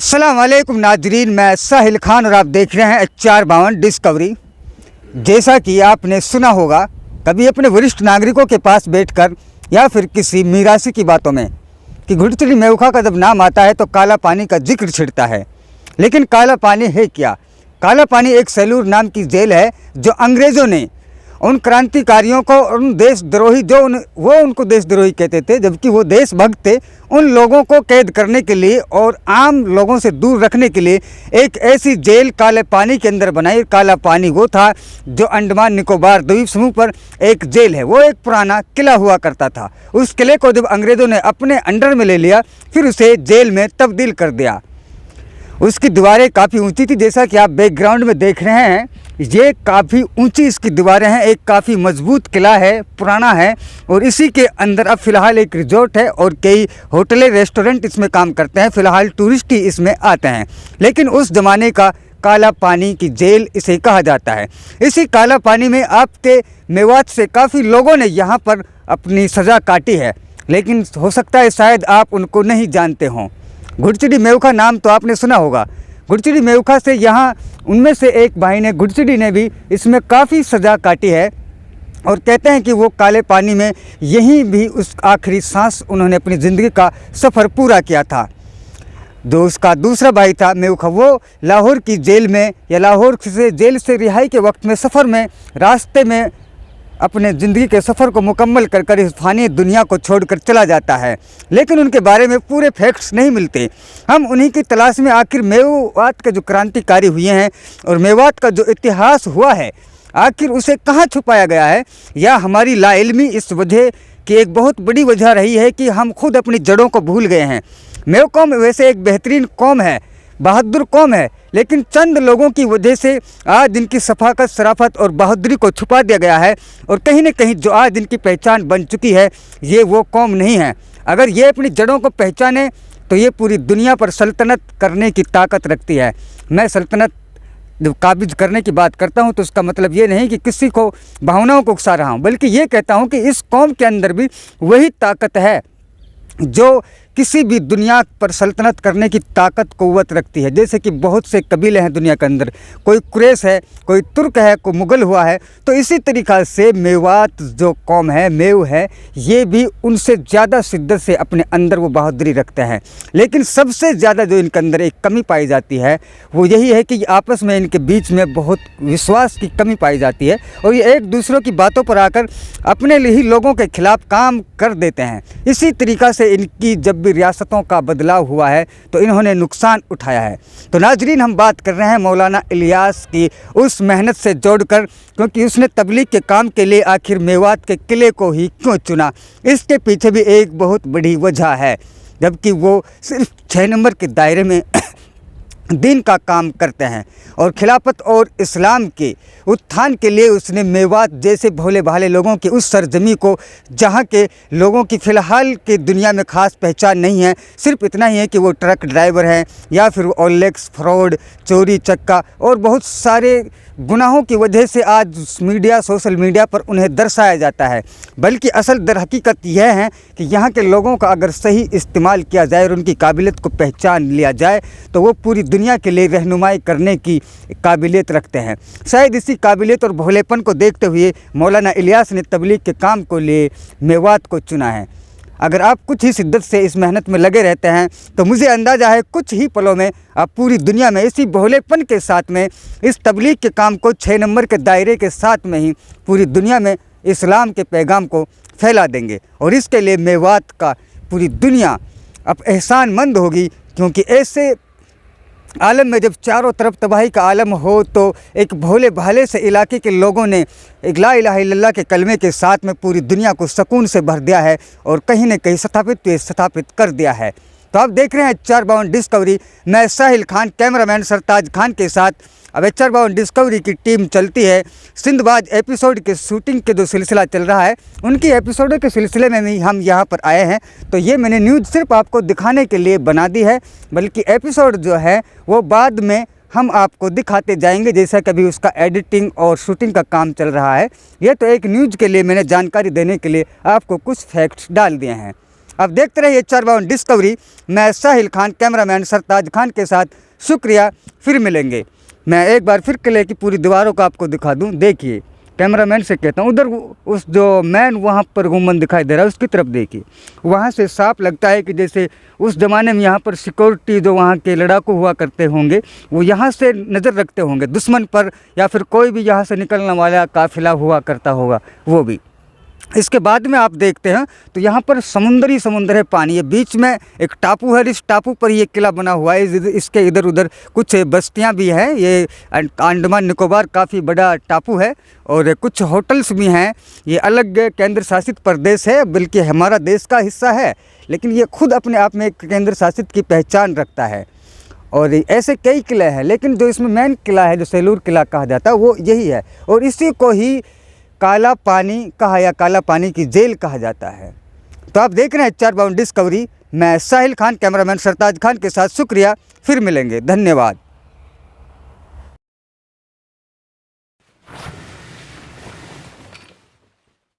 अस्सलाम वालेकुम नाजरीन, मैं साहिल खान और आप देख रहे हैं HR52 डिस्कवरी। जैसा कि आपने सुना होगा कभी अपने वरिष्ठ नागरिकों के पास बैठकर या फिर किसी मीरासी की बातों में कि घुड़चली मेवखा का जब नाम आता है तो काला पानी का जिक्र छिड़ता है। लेकिन काला पानी है क्या? काला पानी एक सेलूर नाम की जेल है जो अंग्रेज़ों ने उन क्रांतिकारियों को, उन देशद्रोही वो उनको देशद्रोही कहते थे, जबकि वो देशभक्त थे, उन लोगों को कैद करने के लिए और आम लोगों से दूर रखने के लिए एक ऐसी जेल काले पानी के अंदर बनाई। काला पानी वो था जो अंडमान निकोबार द्वीप समूह पर एक जेल है। वो एक पुराना किला हुआ करता था। उस किले को जब अंग्रेज़ों ने अपने अंडर में ले लिया फिर उसे जेल में तब्दील कर दिया। उसकी दीवारें काफ़ी ऊंची थी, जैसा कि आप बैकग्राउंड में देख रहे हैं। ये काफ़ी ऊंची इसकी दीवारें हैं। एक काफ़ी मजबूत किला है, पुराना है, और इसी के अंदर अब फ़िलहाल एक रिजॉर्ट है और कई होटलें, रेस्टोरेंट इसमें काम करते हैं। फ़िलहाल टूरिस्ट ही इसमें आते हैं, लेकिन उस ज़माने का काला पानी की जेल इसे कहा जाता है। इसी काला पानी में आपके मेवात से काफ़ी लोगों ने यहाँ पर अपनी सज़ा काटी है, लेकिन हो सकता है शायद आप उनको नहीं जानते हों। घुड़चली मेवखा नाम तो आपने सुना होगा। घुड़चली मेवखा से यहाँ उनमें से एक भाई ने, घुड़चली ने भी इसमें काफ़ी सज़ा काटी है और कहते हैं कि वो काले पानी में यहीं भी उस आखिरी सांस उन्होंने अपनी ज़िंदगी का सफ़र पूरा किया था। जो उसका दूसरा भाई था मेवखा, वो लाहौर की जेल में या लाहौर से जेल से रिहाई के वक्त में सफ़र में रास्ते में अपने ज़िंदगी के सफ़र को मुकम्मल कर इस फ़ानी दुनिया को छोड़कर चला जाता है, लेकिन उनके बारे में पूरे फैक्ट्स नहीं मिलते। हम उन्हीं की तलाश में आखिर मेवात के जो क्रांतिकारी हुए हैं और मेवात का जो इतिहास हुआ है आखिर उसे कहाँ छुपाया गया है, या हमारी लाइल्मी इस वजह की एक बहुत बड़ी वजह रही है कि हम खुद अपनी जड़ों को भूल गए हैं। मेव कौम वैसे एक बेहतरीन कौम है, बहादुर कौम है, लेकिन चंद लोगों की वजह से आज इनकी सफाकत, शराफत और बहादुरी को छुपा दिया गया है, और कहीं न कहीं जो आज इनकी पहचान बन चुकी है ये वो कौम नहीं है। अगर ये अपनी जड़ों को पहचाने तो ये पूरी दुनिया पर सल्तनत करने की ताकत रखती है। मैं सल्तनत जब काबिज करने की बात करता हूँ तो उसका मतलब ये नहीं कि किसी को भावनाओं को उकसा रहा हूँ, बल्कि ये कहता हूँ कि इस कौम के अंदर भी वही ताकत है जो किसी भी दुनिया पर सल्तनत करने की ताकत क़ुव्वत रखती है। जैसे कि बहुत से कबीले हैं दुनिया के अंदर, कोई कुरैश है, कोई तुर्क है, कोई मुग़ल हुआ है, तो इसी तरीक़ा से मेवात जो कौम है, मेव है, ये भी उनसे ज़्यादा शिद्दत से अपने अंदर वो बहादुरी रखते हैं। लेकिन सबसे ज़्यादा जो इनके अंदर एक कमी पाई जाती है वो यही है कि आपस में इनके बीच में बहुत विश्वास की कमी पाई जाती है, और ये एक दूसरों की बातों पर आकर अपने लिए ही लोगों के ख़िलाफ़ काम कर देते हैं। इसी तरीक़ा से इनकी जब भी रियासतों का बदलाव हुआ है तो इन्होंने नुकसान उठाया है। तो नाजरीन, हम बात कर रहे हैं मौलाना इलियास की उस मेहनत से जोड़कर, क्योंकि उसने तबलीग के काम के लिए आखिर मेवात के किले को ही क्यों चुना, इसके पीछे भी एक बहुत बड़ी वजह है। जबकि वो सिर्फ 6 नंबर के दायरे में दीन का काम करते हैं और खिलाफत और इस्लाम के उत्थान के लिए उसने मेवात जैसे भोले भाले लोगों की उस सरजमी को, जहाँ के लोगों की फ़िलहाल की दुनिया में ख़ास पहचान नहीं है, सिर्फ इतना ही है कि वो ट्रक ड्राइवर हैं या फिर ओलेक्स, फ्रॉड, चोरी चक्का और बहुत सारे गुनाहों की वजह से आज मीडिया, सोशल मीडिया पर उन्हें दर्शाया जाता है। बल्कि असल दर हकीकत यह है कि यहाँ के लोगों का अगर सही इस्तेमाल किया जाए और उनकी काबिलियत को पहचान लिया जाए तो वो पूरी दुनिया के लिए रहनुमाई करने की काबिलियत रखते हैं। शायद इसी काबिलियत और भोलेपन को देखते हुए मौलाना इलियास ने तबलीग के काम को लिए मेवात को चुना है। अगर आप कुछ ही शिद्दत से इस मेहनत में लगे रहते हैं तो मुझे अंदाज़ा है कुछ ही पलों में आप पूरी दुनिया में इसी भोलेपन के साथ में इस तबलीग के काम को 6 नंबर के दायरे के साथ में ही पूरी दुनिया में इस्लाम के पैगाम को फैला देंगे। और इसके लिए मेवात का पूरी दुनिया अब एहसानमंद होगी, क्योंकि ऐसे आलम में जब चारों तरफ तबाही का आलम हो तो एक भोले भाले से इलाके के लोगों ने एक ला इलाहा इल्लल्लाह के कलमे के साथ में पूरी दुनिया को सुकून से भर दिया है और कहीं न कहीं स्थापित कर दिया है। तो आप देख रहे हैं HR52 डिस्कवरी। मैं साहिल खान, कैमरामैन सरताज खान के साथ। अब HR52 डिस्कवरी की टीम चलती है सिंदबाद एपिसोड के शूटिंग के जो सिलसिला चल रहा है उनकी एपिसोडों के सिलसिले में भी हम यहाँ पर आए हैं। तो ये मैंने न्यूज़ सिर्फ आपको दिखाने के लिए बना दी है, बल्कि एपिसोड जो है वो बाद में हम आपको दिखाते जाएंगे, जैसा कि अभी उसका एडिटिंग और शूटिंग का काम चल रहा है। ये तो एक न्यूज़ के लिए मैंने जानकारी देने के लिए आपको कुछ फैक्ट्स डाल दिए हैं। अब देखते रहिए 452 डिस्कवरी। मैं साहिल खान, कैमरामैन सरताज खान के साथ, शुक्रिया, फिर मिलेंगे। मैं एक बार फिर किले की पूरी दीवारों को आपको दिखा दूं। देखिए, कैमरामैन से कहता हूँ, उधर उस जो मैन वहाँ पर गुम्बद दिखाई दे रहा है उसकी तरफ देखिए। वहाँ से साफ लगता है कि जैसे उस ज़माने में यहाँ पर सिक्योरिटी जो वहाँ के लड़ाकू हुआ करते होंगे वो यहाँ से नज़र रखते होंगे दुश्मन पर, या फिर कोई भी यहाँ से निकलने वाला काफिला हुआ करता होगा वो भी। इसके बाद में आप देखते हैं तो यहाँ पर समुंदर है, पानी है, बीच में एक टापू है, इस टापू पर ये किला बना हुआ है। इसके इधर उधर कुछ बस्तियाँ भी हैं। ये अंडमान निकोबार काफ़ी बड़ा टापू है और कुछ होटल्स भी हैं। ये अलग केंद्र शासित प्रदेश है, बल्कि हमारा देश का हिस्सा है, लेकिन ये खुद अपने आप में एक केंद्र शासित की पहचान रखता है। और ऐसे कई किले हैं, लेकिन जो इसमें मेन किला है जो सेलूर किला कहा जाता है वो यही है, और इसी को ही काला पानी कहा या काला पानी की जेल कहा जाता है। तो आप देख रहे हैं 452 डिस्कवरी। मैं साहिल खान, कैमरामैन सरताज खान के साथ, शुक्रिया, फिर मिलेंगे, धन्यवाद।